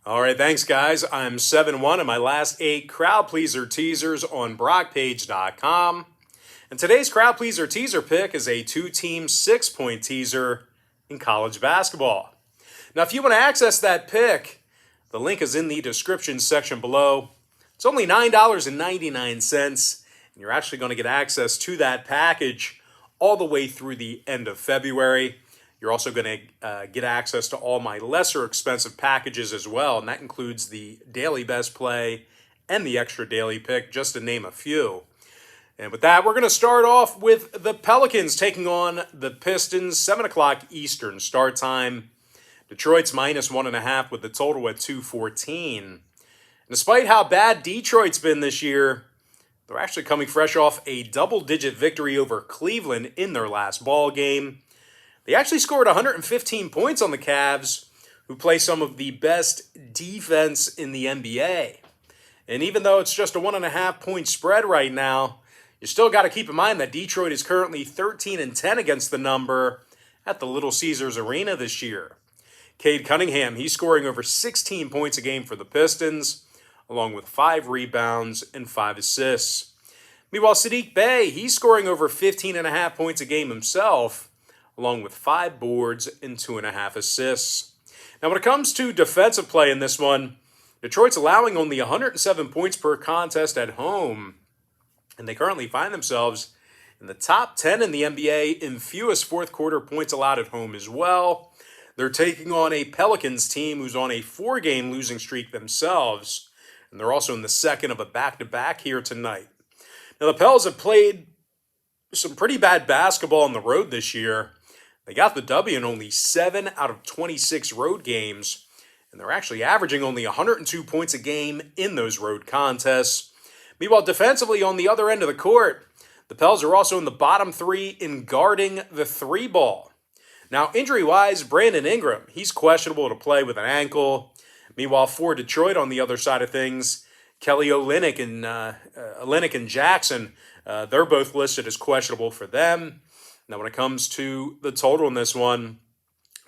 All right, thanks, guys. I'm 7-1 in my last 8 crowd pleaser teasers on BrockPage.com. And today's crowd pleaser teaser pick is a 2-team 6-point teaser in college basketball. Now, if you want to access that pick, the link is in the description section below. It's only $9.99, and you're actually going to get access to that package all the way through the end of February. You're also going to get access to all my lesser expensive packages as well, and that includes the daily best play and the extra daily pick, just to name a few. And with that, we're going to start off with the Pelicans taking on the Pistons, 7 o'clock Eastern start time. Detroit's -1.5 with the total at 214. And despite how bad Detroit's been this year, they're actually coming fresh off a double-digit victory over Cleveland in their last ball game. They actually scored 115 points on the Cavs, who play some of the best defense in the NBA. And even though it's just a 1.5-point spread right now, you still got to keep in mind that Detroit is currently 13-10 against the number at the Little Caesars Arena this year. Cade Cunningham, he's scoring over 16 points a game for the Pistons, along with 5 rebounds and 5 assists. Meanwhile, Saddiq Bey, he's scoring over 15.5 points a game himself, along with 5 boards and 2.5 assists. Now, when it comes to defensive play in this one, Detroit's allowing only 107 points per contest at home, and they currently find themselves in the top 10 in the NBA in fewest fourth-quarter points allowed at home as well. They're taking on a Pelicans team who's on a 4-game losing streak themselves, and they're also in the second of a back-to-back here tonight. Now, the Pels have played some pretty bad basketball on the road this year. They got the W in only 7 out of 26 road games, and they're actually averaging only 102 points a game in those road contests. Meanwhile, defensively on the other end of the court, the Pels are also in the bottom 3 in guarding the 3 ball. Now, injury-wise, Brandon Ingram, he's questionable to play with an ankle. Meanwhile, for Detroit on the other side of things, Kelly Olynyk and Jackson, they're both listed as questionable for them. Now, when it comes to the total in this one,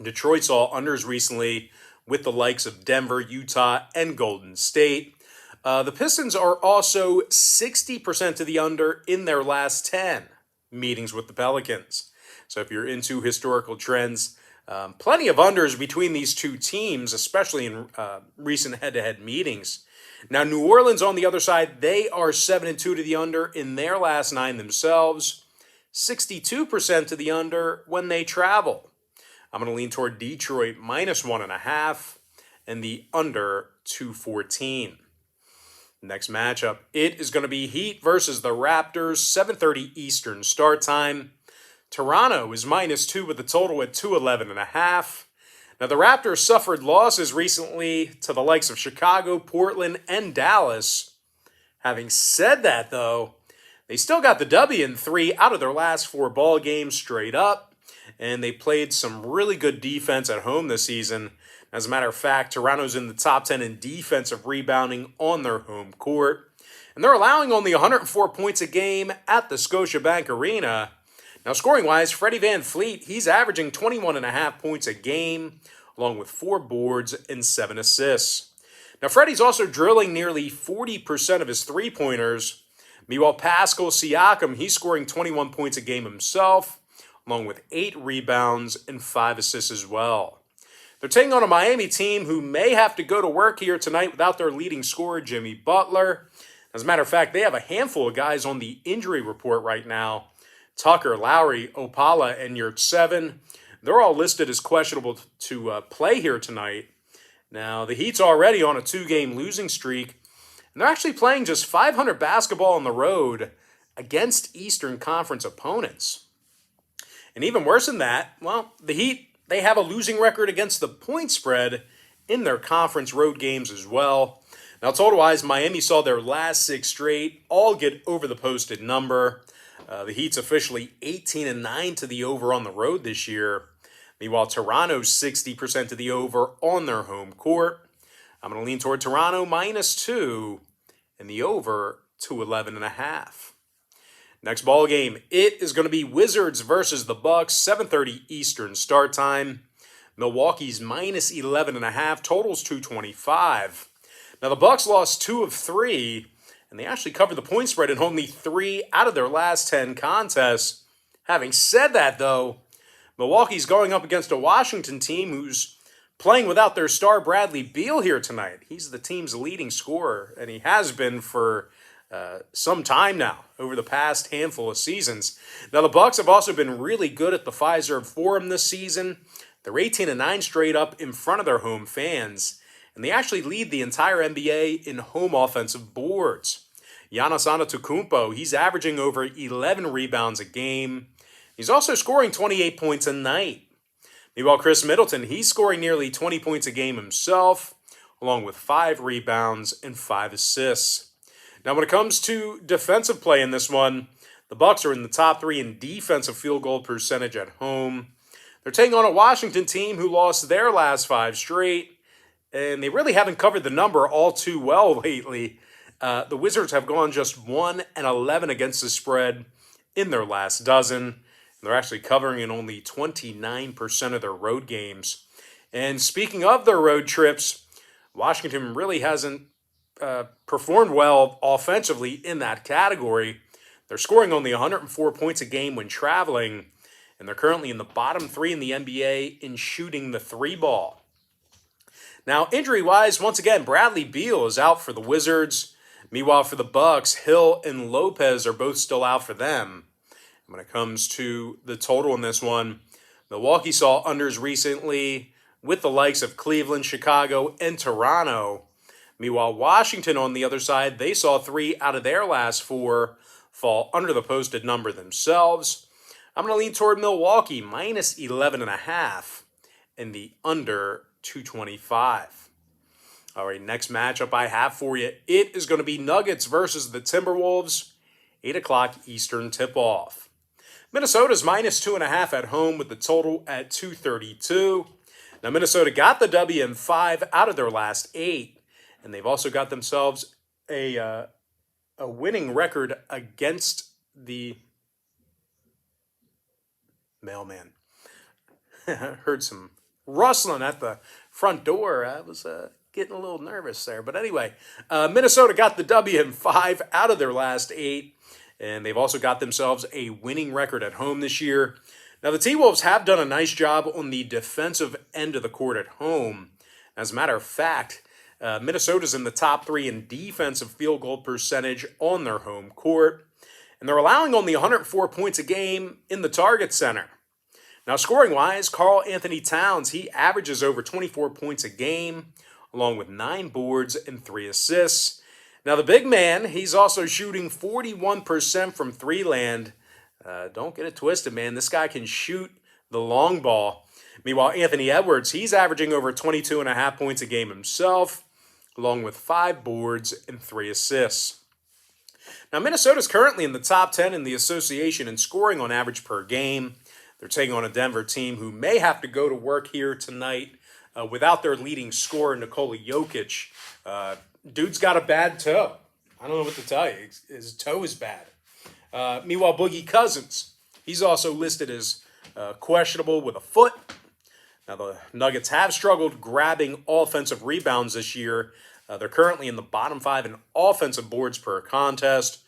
Detroit saw unders recently with the likes of Denver, Utah, and Golden State. The Pistons are also 60% to the under in their last 10 meetings with the Pelicans. So if you're into historical trends, plenty of unders between these two teams, especially in recent head-to-head meetings. Now, New Orleans on the other side, they are 7-2 to the under in their last 9 themselves. 62% to the under when they travel. I'm going to lean toward Detroit -1.5 and the under 214. Next matchup, it is going to be Heat versus the Raptors, 7:30 Eastern start time. Toronto is -2 with the total at 211.5. Now, the Raptors suffered losses recently to the likes of Chicago, Portland, and Dallas. Having said that, though, they still got the W in 3 out of their last 4 ball games straight up, and they played some really good defense at home this season. As a matter of fact, Toronto's in the top 10 in defensive rebounding on their home court, and they're allowing only 104 points a game at the Scotiabank Arena. Now, scoring-wise, Freddie VanVleet, he's averaging 21.5 points a game, along with 4 boards and 7 assists. Now, Freddie's also drilling nearly 40% of his three-pointers. Meanwhile, Pascal Siakam, he's scoring 21 points a game himself, along with 8 rebounds and 5 assists as well. They're taking on a Miami team who may have to go to work here tonight without their leading scorer, Jimmy Butler. As a matter of fact, they have a handful of guys on the injury report right now. Tucker, Lowry, Opala, and Yurtseven. They're all listed as questionable to play here tonight. Now, the Heat's already on a 2-game losing streak, and they're actually playing just .500 basketball on the road against Eastern Conference opponents. And even worse than that, well, the Heat, they have a losing record against the point spread in their conference road games as well. Now, total-wise, Miami saw their last 6 straight all get over the posted number. The Heat's officially 18-9 to the over on the road this year. Meanwhile, Toronto's 60% to the over on their home court. I'm going to lean toward Toronto -2 and the over 211.5. Next ball game, it is going to be Wizards versus the Bucks, 7:30 Eastern start time. Milwaukee's minus 11.5, totals 225. Now the Bucks lost 2 of 3, and they actually covered the point spread in only 3 out of their last 10 contests. Having said that, though, Milwaukee's going up against a Washington team who's playing without their star Bradley Beal here tonight. He's the team's leading scorer, and he has been for some time now, over the past handful of seasons. Now, the Bucks have also been really good at the Fiserv Forum this season. They're 18-9 straight up in front of their home fans, and they actually lead the entire NBA in home offensive boards. Giannis Antetokounmpo, he's averaging over 11 rebounds a game. He's also scoring 28 points a night. Meanwhile, Chris Middleton, he's scoring nearly 20 points a game himself, along with 5 rebounds and 5 assists. Now, when it comes to defensive play in this one, the Bucks are in the top 3 in defensive field goal percentage at home. They're taking on a Washington team who lost their last 5 straight, and they really haven't covered the number all too well lately. The Wizards have gone just 1-11 against the spread in their last dozen. They're actually covering in only 29% of their road games. And speaking of their road trips, Washington really hasn't performed well offensively in that category. They're scoring only 104 points a game when traveling, and they're currently in the bottom 3 in the NBA in shooting the 3 ball. Now, injury-wise, once again, Bradley Beal is out for the Wizards. Meanwhile, for the Bucks, Hill and Lopez are both still out for them. When it comes to the total in this one, Milwaukee saw unders recently with the likes of Cleveland, Chicago, and Toronto. Meanwhile, Washington, on the other side, they saw 3 out of their last 4 fall under the posted number themselves. I'm going to lean toward Milwaukee, minus 11.5, and the under 225. All right, next matchup I have for you, it is going to be Nuggets versus the Timberwolves, 8 o'clock Eastern tip-off. Minnesota's minus 2.5 at home with the total at 232. Now, Minnesota got the W in 5 out of their last 8, and they've also got themselves a winning record against the mailman. Heard some rustling at the front door. I was getting a little nervous there. But anyway, Minnesota got the W in 5 out of their last 8. And they've also got themselves a winning record at home this year. Now, the T-Wolves have done a nice job on the defensive end of the court at home. As a matter of fact, Minnesota's in the top 3 in defensive field goal percentage on their home court. And they're allowing only 104 points a game in the target center. Now, scoring-wise, Karl Anthony Towns, he averages over 24 points a game, along with 9 boards and 3 assists. Now, the big man, he's also shooting 41% from 3-land. Don't get it twisted, man. This guy can shoot the long ball. Meanwhile, Anthony Edwards, he's averaging over 22.5 points a game himself, along with 5 boards and 3 assists. Now, Minnesota's currently in the top 10 in the association in scoring on average per game. They're taking on a Denver team who may have to go to work here tonight without their leading scorer, Nikola Jokic. Dude's got a bad toe. I don't know what to tell you. His toe is bad. Meanwhile, Boogie Cousins, he's also listed as questionable with a foot. Now, the Nuggets have struggled grabbing offensive rebounds this year. They're currently in the bottom 5 in offensive boards per contest.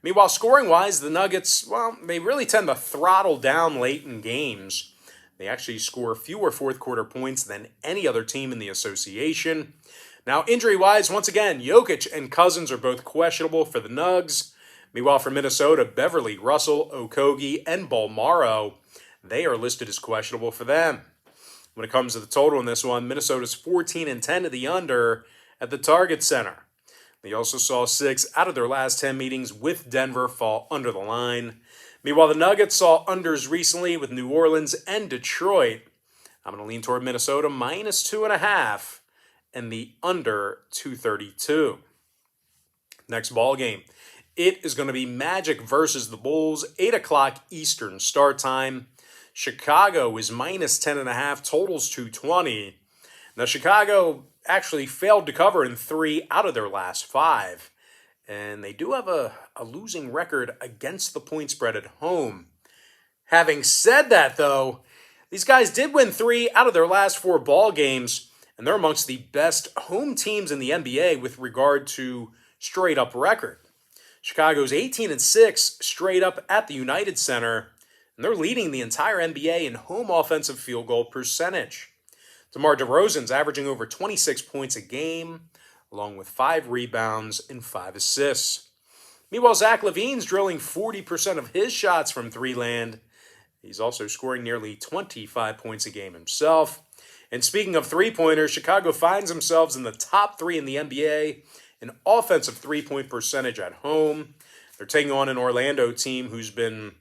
Meanwhile, scoring-wise, the Nuggets, well, they really tend to throttle down late in games. They actually score fewer fourth-quarter points than any other team in the association. Now, injury-wise, once again, Jokic and Cousins are both questionable for the Nugs. Meanwhile, for Minnesota, Beverly, Russell, Okogie, and Bolmaro, they are listed as questionable for them. When it comes to the total in this one, Minnesota's 14-10 to the under at the target center. They also saw 6 out of their last 10 meetings with Denver fall under the line. Meanwhile, the Nuggets saw unders recently with New Orleans and Detroit. I'm going to lean toward Minnesota minus 2.5 and the under 232. Next ball game. It is going to be Magic versus the Bulls, 8 o'clock Eastern start time. Chicago is minus 10.5, totals 220. Now, Chicago actually failed to cover in 3 out of their last 5. And they do have a losing record against the point spread at home. Having said that, though, These guys did win 3 out of their last 4 ball games, and they're amongst the best home teams in the NBA with regard to straight-up record. Chicago's 18-6 straight up at the United Center, and they're leading the entire NBA in home offensive field goal percentage. DeMar DeRozan's averaging over 26 points a game, along with 5 rebounds and 5 assists. Meanwhile, Zach LaVine's drilling 40% of his shots from three-land. He's also scoring nearly 25 points a game himself. And speaking of three-pointers, Chicago finds themselves in the top 3 in the NBA in offensive three-point percentage at home. They're taking on an Orlando team who's been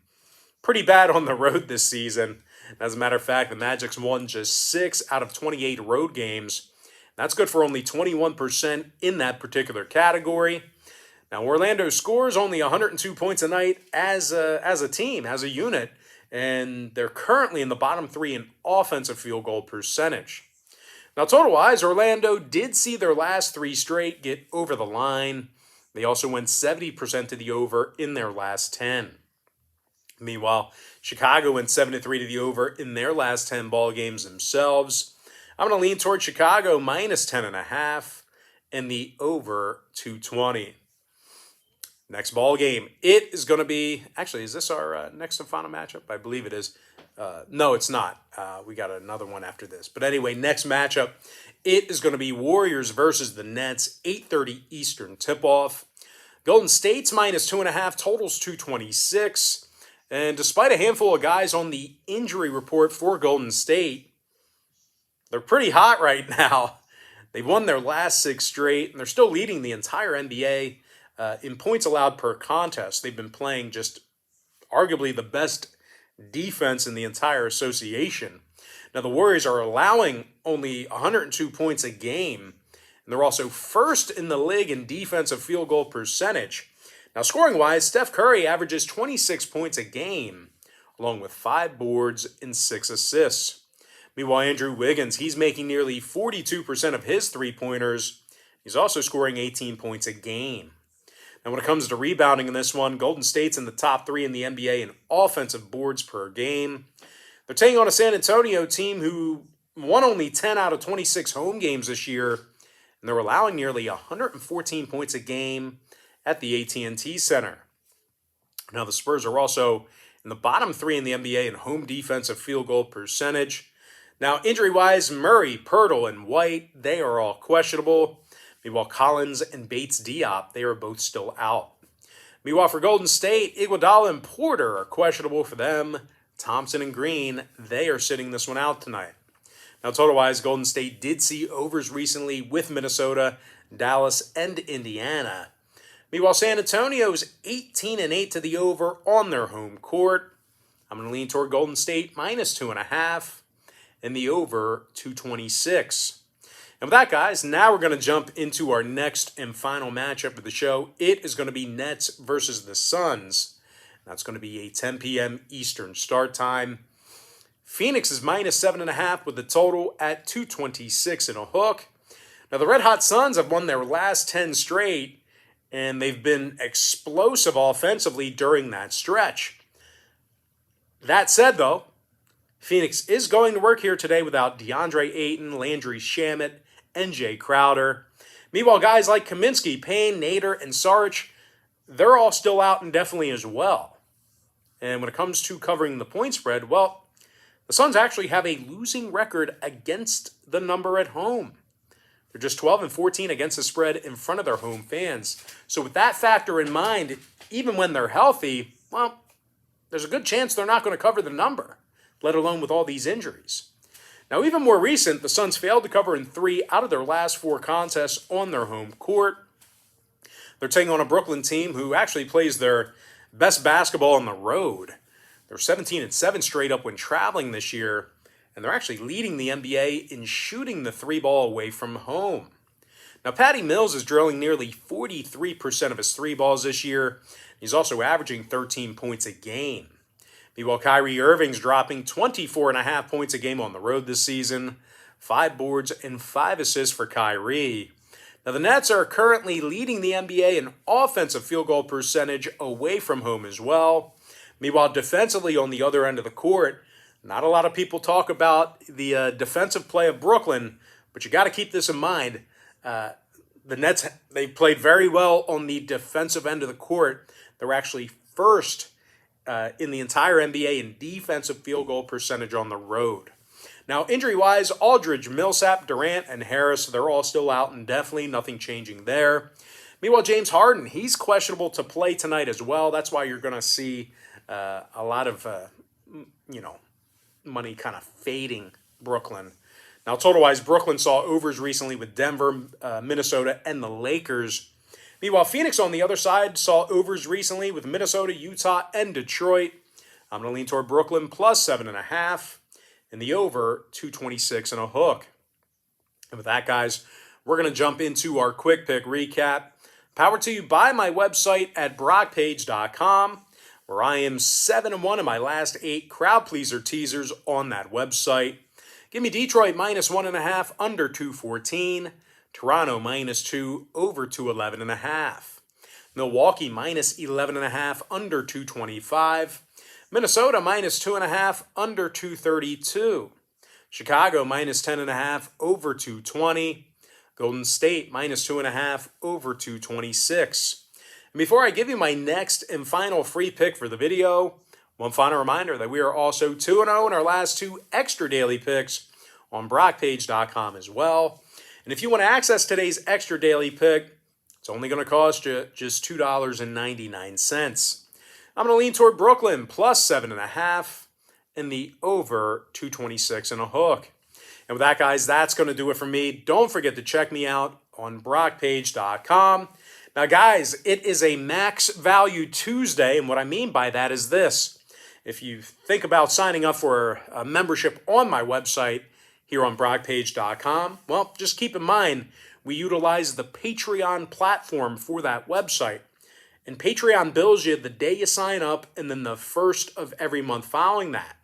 pretty bad on the road this season. As a matter of fact, the Magic's won just 6 out of 28 road games. That's good for only 21% in that particular category. Now, Orlando scores only 102 points a night as a team, as a unit, and they're currently in the bottom 3 in offensive field goal percentage. Now, total-wise, Orlando did see their last 3 straight get over the line. They also went 70% to the over in their last 10. Meanwhile, Chicago went 7-3 to the over in their last 10 ball games themselves. I'm going to lean toward Chicago minus 10.5 and the over 220. Next ball game, it is going to be, actually, is this our next and final matchup? I believe it is. No, it's not. We got another one after this. But anyway, next matchup, it is going to be Warriors versus the Nets, 8:30 Eastern tip-off. Golden State's minus 2.5, totals 226. And despite a handful of guys on the injury report for Golden State, they're pretty hot right now. They've won their last 6 straight, and they're still leading the entire NBA in points allowed per contest. They've been playing just arguably the best defense in the entire association. Now, the Warriors are allowing only 102 points a game, and they're also first in the league in defensive field goal percentage. Now, scoring-wise, Steph Curry averages 26 points a game, along with 5 boards and 6 assists. Meanwhile, Andrew Wiggins, he's making nearly 42% of his three-pointers. He's also scoring 18 points a game. Now, when it comes to rebounding in this one, Golden State's in the top 3 in the NBA in offensive boards per game. They're taking on a San Antonio team who won only 10 out of 26 home games this year, and they're allowing nearly 114 points a game at the AT&T Center. Now, the Spurs are also in the bottom 3 in the NBA in home defensive field goal percentage. Now, injury-wise, Murray, Pirtle, and White, they are all questionable. Meanwhile, Collins and Bates-Diop, they are both still out. Meanwhile, for Golden State, Iguodala and Porter are questionable for them. Thompson and Green, they are sitting this one out tonight. Now, total-wise, Golden State did see overs recently with Minnesota, Dallas, and Indiana. Meanwhile, San Antonio's 18-8 to the over on their home court. I'm going to lean toward Golden State minus 2.5 and the over 226. And with that, guys, now we're going to jump into our next and final matchup of the show. It is going to be Nets versus the Suns. That's going to be a 10 p.m. Eastern start time. Phoenix is minus 7.5 with the total at 226 and a hook. Now, the Red Hot Suns have won their last 10 straight, and they've been explosive offensively during that stretch. That said, though, Phoenix is going to work here today without DeAndre Ayton, Landry Shamet, and Jay Crowder. Meanwhile, guys like Kaminsky, Payne, Nader, and Saric, they're all still out indefinitely as well. And when it comes to covering the point spread, well, the Suns actually have a losing record against the number at home. They're just 12-14 against the spread in front of their home fans. So with that factor in mind, even when they're healthy, well, there's a good chance they're not going to cover the number, let alone with all these injuries. Now, even more recent, the Suns failed to cover in 3 out of their last 4 contests on their home court. They're taking on a Brooklyn team who actually plays their best basketball on the road. They're 17-7 straight up when traveling this year, and they're actually leading the NBA in shooting the 3-ball away from home. Now, Patty Mills is drilling nearly 43% of his 3 balls this year. He's also averaging 13 points a game. Meanwhile, Kyrie Irving's dropping 24.5 points a game on the road this season, 5 boards and 5 assists for Kyrie. Now, the Nets are currently leading the NBA in offensive field goal percentage away from home as well. Meanwhile, defensively on the other end of the court, Not a lot of people talk about the defensive play of Brooklyn, but you got to keep this in mind. The Nets, they played very well on the defensive end of the court. They're actually first in the entire NBA in defensive field goal percentage on the road. Now, injury-wise, Aldridge, Millsap, Durant, and Harris, they're all still out indefinitely. Nothing changing there. Meanwhile, James Harden, he's questionable to play tonight as well. That's why you're going to see a lot of, money kind of fading Brooklyn. Now, total-wise, Brooklyn saw overs recently with Denver, Minnesota, and the Lakers. Meanwhile, Phoenix on the other side saw overs recently with Minnesota, Utah, and Detroit. I'm going to lean toward Brooklyn plus 7.5. And the over, 226 and a hook. And with that, guys, we're going to jump into our quick pick recap. Powered to you by my website at brockpage.com, where I am 7-1 in my last 8 crowd pleaser teasers on that website. Give me Detroit minus 1.5, under 214. Toronto minus 2, over 211.5. Milwaukee minus 11.5, under 225. Minnesota minus 2.5, under 232. Chicago minus 10.5, over 220. Golden State minus 2.5, over 226. And before I give you my next and final free pick for the video, one final reminder that we are also 2-0 in our last 2 extra daily picks on brockpage.com as well. And if you want to access today's extra daily pick, it's only going to cost you just $2.99. I'm going to lean toward Brooklyn plus 7.5 and the over 226 and a hook. And with that, guys, that's going to do it for me. Don't forget to check me out on brockpage.com. Now, guys, it is a Max Value Tuesday, and what I mean by that is this. If you think about signing up for a membership on my website here on brockpage.com, well, just keep in mind we utilize the Patreon platform for that website. And Patreon bills you the day you sign up and then the first of every month following that.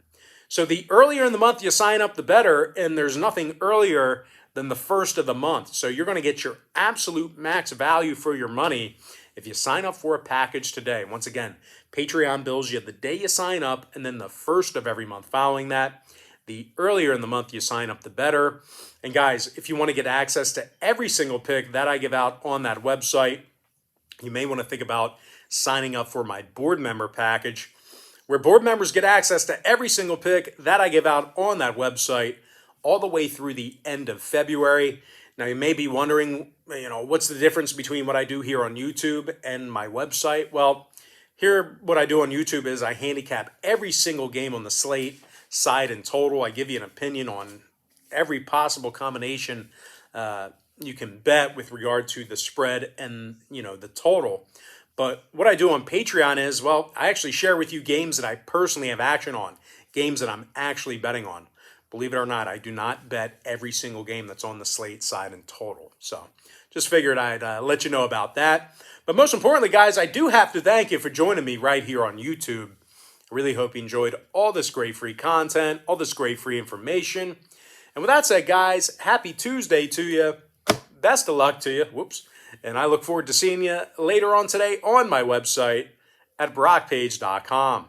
So the earlier in the month you sign up, the better, and there's nothing earlier than the first of the month. So you're going to get your absolute max value for your money if you sign up for a package today. Once again, Patreon bills you the day you sign up and then the first of every month following that. The earlier in the month you sign up, the better. And guys, if you want to get access to every single pick that I give out on that website, you may want to think about signing up for my board member package, where board members get access to every single pick that I give out on that website all the way through the end of February. Now, you may be wondering, what's the difference between what I do here on YouTube and my website? Well, here, what I do on YouTube is I handicap every single game on the slate, side and total. I give you an opinion on every possible combination you can bet with regard to the spread and, the total. But what I do on Patreon is, well, I actually share with you games that I personally have action on, games that I'm actually betting on. Believe it or not, I do not bet every single game that's on the slate, side, and total. So just figured I'd let you know about that. But most importantly, guys, I do have to thank you for joining me right here on YouTube. I really hope you enjoyed all this great free content, all this great free information. And with that said, guys, happy Tuesday to you. Best of luck to you. Whoops. And I look forward to seeing you later on today on my website at brockpage.com.